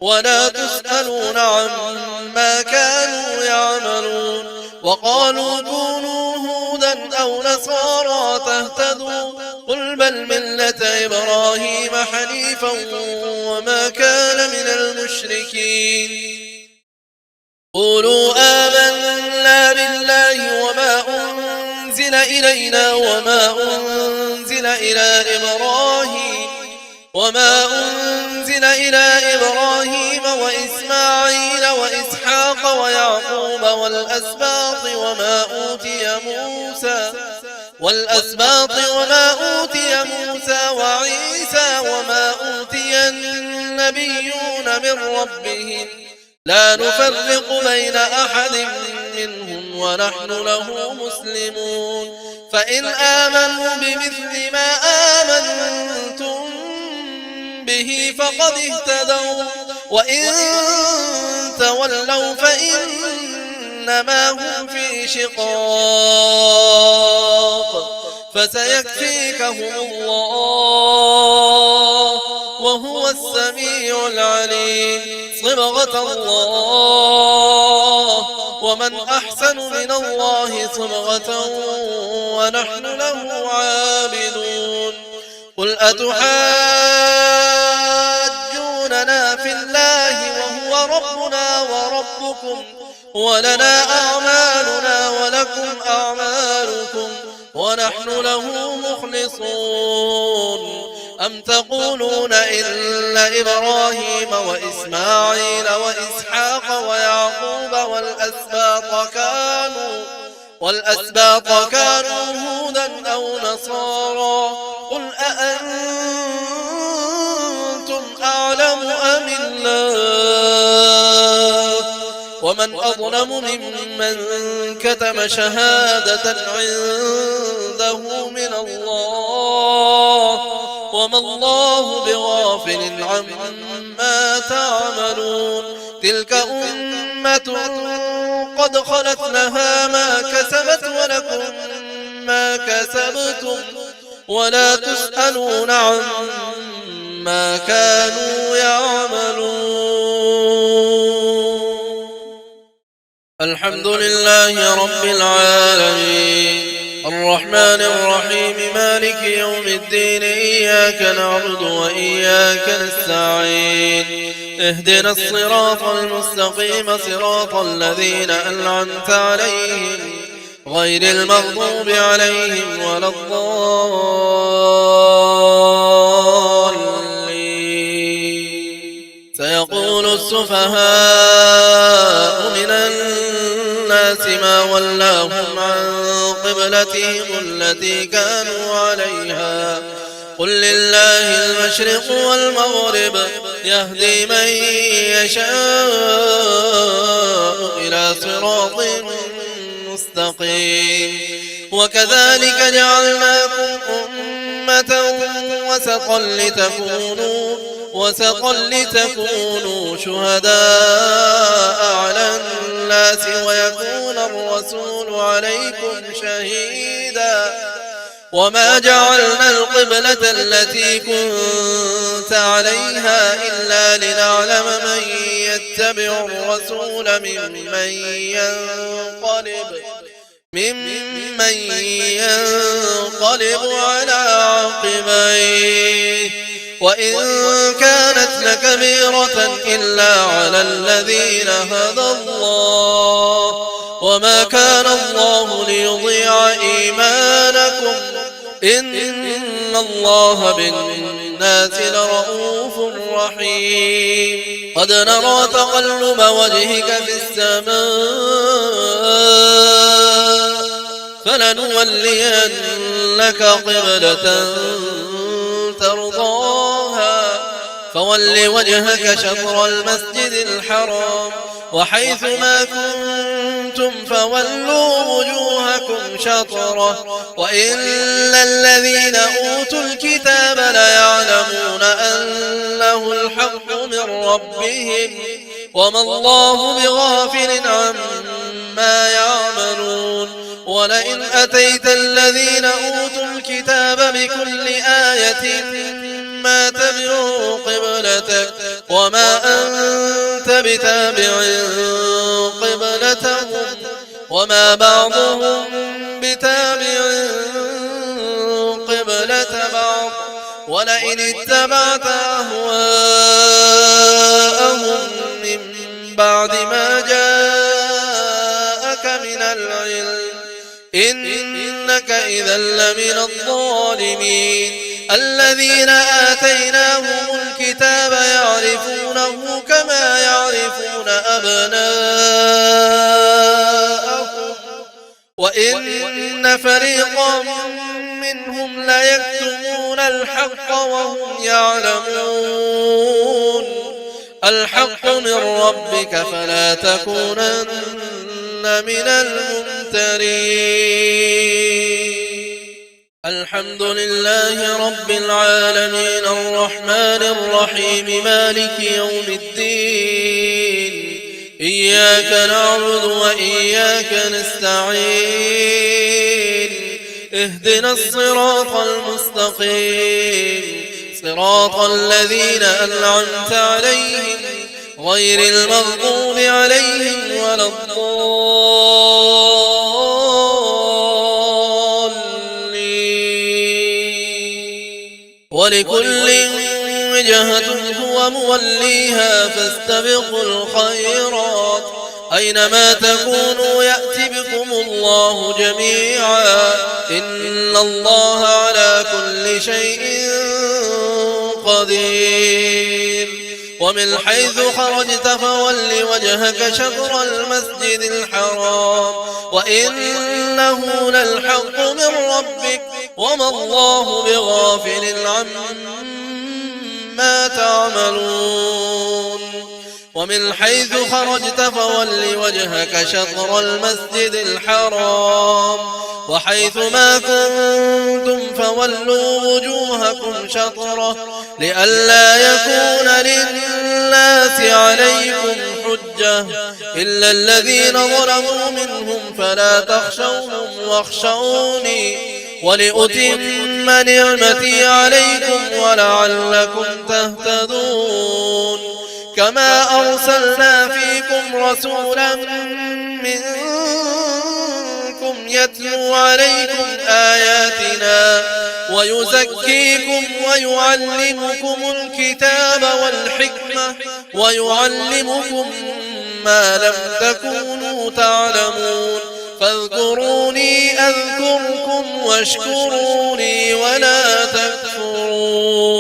ولا تسألون عما كانوا يعملون وقالوا كونوا هودا أو نصارى تهتدوا قل بل ملة إبراهيم حنيفا وما كان من المشركين قولوا آمنا بالله وما أنزل إلينا وما أنزل إلى إبراهيم وإسماعيل وإسحاق ويعقوب والأسباط وما أوتي موسى وعيسى وما أوتي النبيون من ربهم لا نفرق بين أحد منهم ونحن له مسلمون فإن آمنوا بمثل ما آمنتم به فقد اهتدوا وإن تولوا فإنما هم في شقاق فسيكفيكهم الله وهو السميع العليم صبغة الله ومن أحسن من الله صبغة ونحن له عابدون قل أتحاجوننا في الله وهو ربنا وربكم ولنا أعمالنا ولكم أعمالكم ونحن له مخلصون أم تقولون إن إبراهيم وإسماعيل وإسحاق ويعقوب والأسباط كانوا هودا أو نصارى قل أأنتم أعلم أم الله ومن أظلم ممن كتم شهادة عنده من الله وما الله بغافل عما تعملون تلك أمة قد خلت لها ما كسبت ولكم ما كسبتم ولا تسألون عما كانوا يعملون الحمد لله رب العالمين الرحمن الرحيم مالك يوم الدين إياك نعبد وإياك نستعين اهدنا الصراط المستقيم صراط الذين أنعمت عليهم غير المغضوب عليهم ولا الضالين سيقول السفهاء من الناس ما ولاهم عن قبلتهم التي كانوا عليها قل لله المشرق والمغرب يهدي من يشاء إلى صراط مستقيم وكذلك جعلناكم أمة وسطا لتكونوا شهداء على الناس ويكون الرسول عليكم شهيدا وما جعلنا القبلة التي كنت عليها إلا لنعلم من يتبع الرسول ممن ينقلب على عقبيه وإن كانت لكبيرة إلا على الذين هدى الله وما كان الله ليضيع إيمانكم إن الله بالناس لرؤوف رحيم قد نرى تقلب وجهك في السماء فلنولينك قبلة ترضاها فول وجهك شطر المسجد الحرام وحيث ما كنتم فولوا وجوهكم شطره وإن الذين أوتوا الكتاب ليعلمون أنه الحق من ربهم وما الله بغافل عما يعملون ولئن أتيت الذين أوتوا الكتاب بكل آية ما تبعوا قبلتك وما أنت بتابع قبلتهم وما بعضهم بتابع قبلة بعض ولئن اتبعت أهواءهم من بعد ما جاءك من العلم إنك إذا لمن الظالمين الذين آتيناهم الكتاب يعرفونه كما يعرفون أبناءهم وإن فريقا منهم ليكتمون الحق وهم يعلمون الحق من ربك فلا تكونن من الممترين الحمد لله رب العالمين الرحمن الرحيم مالك يوم الدين إياك نعبد وإياك نستعين اهدنا الصراط المستقيم صراط الذين أنعمت عليهم غير المغضوب عليهم ولا الضالين ولكل وجهة هو موليها فاستبقوا الخيرات أينما تكونوا يأتي بكم الله جميعا إن الله على كل شيء قدير ومن حيث خرجت فول وجهك شطر المسجد الحرام وإنه للحق من ربك وما الله بغافل عما تعملون ومن حيث خرجت فول وجهك شطر المسجد الحرام وحيث ما كنتم فولوا وجوهكم شطره لئلا يكون للناس عليكم حجة إلا الذين ظلموا منهم فلا تخشوهم واخشوني ولأتم نعمتي عليكم ولعلكم تهتدون كما أرسلنا فيكم رسولا منكم يتلو عليكم آياتنا ويزكيكم ويعلمكم الكتاب والحكمة ويعلمكم ما لم تكونوا تعلمون فاذكروني أذكركم واشكروني ولا تكفرون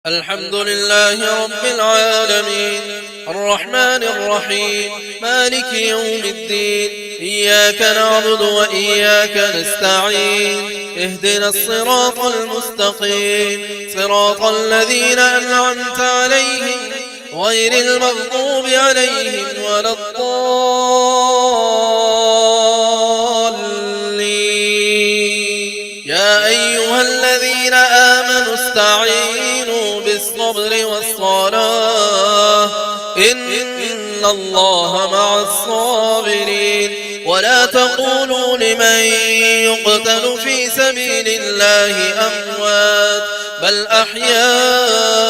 الحمد لله رب العالمين الرحمن الرحيم مالك يوم الدين إياك نعبد وإياك نستعين اهدنا الصراط المستقيم صراط الذين أنعمت عليهم غير المغضوب عليهم ولا الضالين يا أيها الذين آمنوا استعينوا بالصبر والصلاة إن الله مع الصابرين ولا تقولوا لمن يقتل في سبيل الله أموات بل أحياء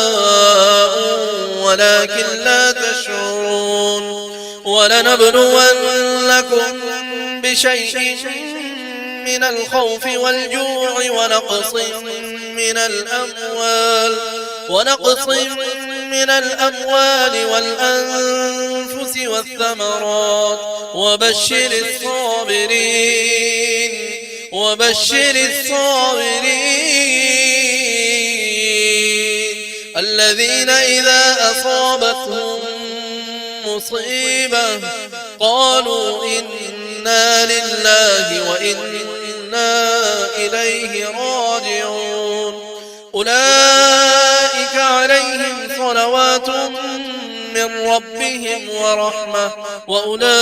ولكن لا تشعرون ولنبلونكم بشيء من الخوف والجوع ونقص من الأموال والأنفس والثمرات وبشر الصابرين الذين إذا أصابتهم مصيبة قالوا إنا لله وإنا إليه راجعون أولئك عليهم صلوات من ربهم ورحمة وأولئك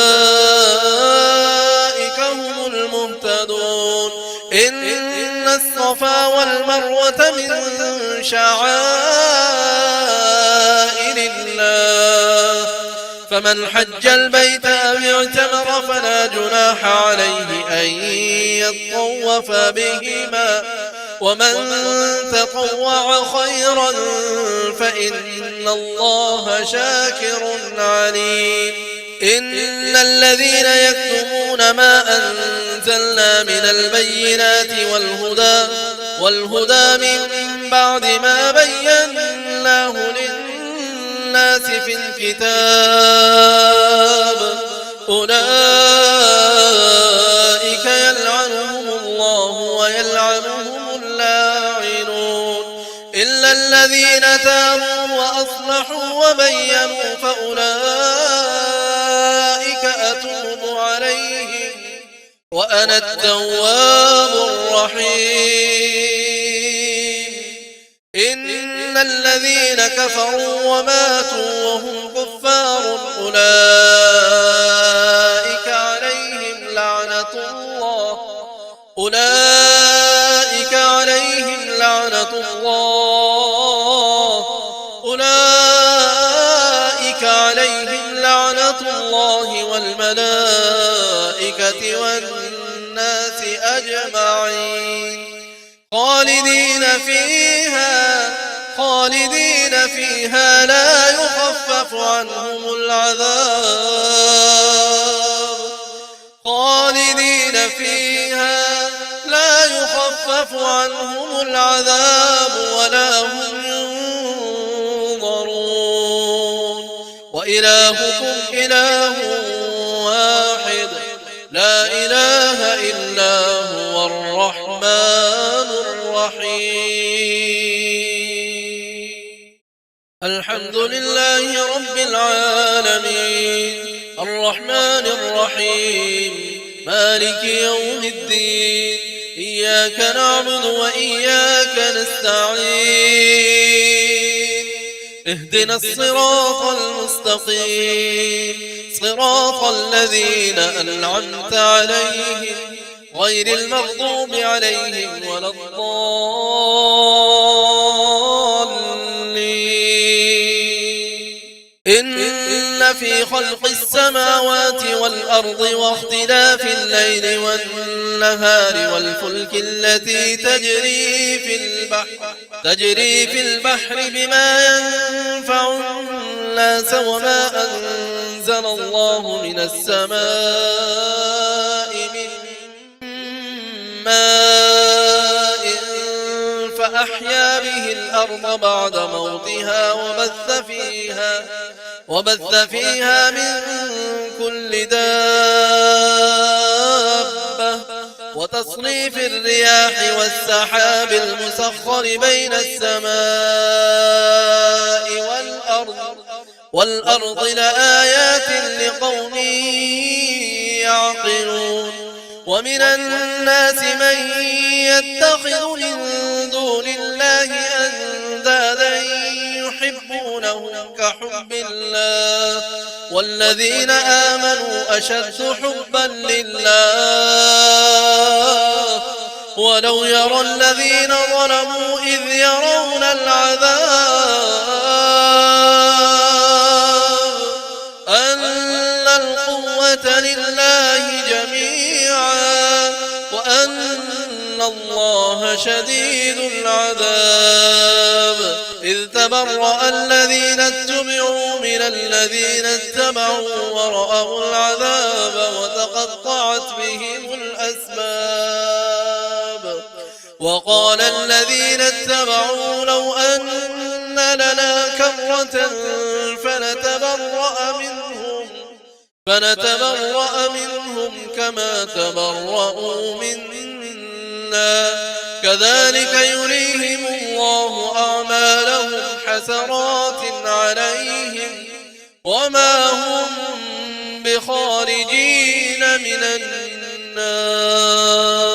هم المهتدون إن الصفا والمروة من شعائر الله فمن حج البيت أو اعتمر فلا جناح عليه أن يطوف بهما ومن تطوع خيرا فإن الله شاكر عليم إن الذين يكتمون ما أنزلنا من البينات والهدى من بعد ما بيناه للناس في الكتاب أولئك يلعنهم الله ويلعنهم اللاعنون إلا الذين تابوا وأصلحوا وبينوا فأولئك أتوب عليهم وأنا التواب الرحيم إن الذين كفروا وماتوا وهم كفار أولئك عليهم لعنة الله والملائكة والناس أجمعين خالدين فيها لا يخفف عنهم العذاب ولا هم ينظرون وإلهكم إله واحد لا إله إلا هو الرحمن الرحيم الحمد لله رب العالمين الرحمن الرحيم مالك يوم الدين إياك نعبد وإياك نستعين اهدنا الصراط المستقيم صراط الذين أنعمت عليهم غير المغضوب عليهم ولا الضالين إن في خلق السماوات والأرض واختلاف الليل والنهار والفلك التي تجري في البحر بما ينفع الناس وما أنزل الله من السماء من ماء فأحيا به الأرض بعد موتها وبث فيها من كل دابة وتصريف الرياح والسحاب المسخر بين السماء والأرض لآيات لقوم يعقلون ومن الناس من يتخذ من دون الله أندادا يحبونهم كحب الله والذين آمنوا أشد حبا لله ولو يرى الذين ظلموا إذ يرون العذاب أن القوة لله جميعا وأن الله شديد العذاب إذ تبرأ الذين اتبعوا من الذين اتبعوا ورأوا العذاب وتقطعت بهم الأسباب وقال الذين اتبعوا لو أن لنا كرة فنتبرأ منهم كما تبرأوا منا كذلك يريهم الله أعمالهم حسرات عليهم وما هم بخارجين من النار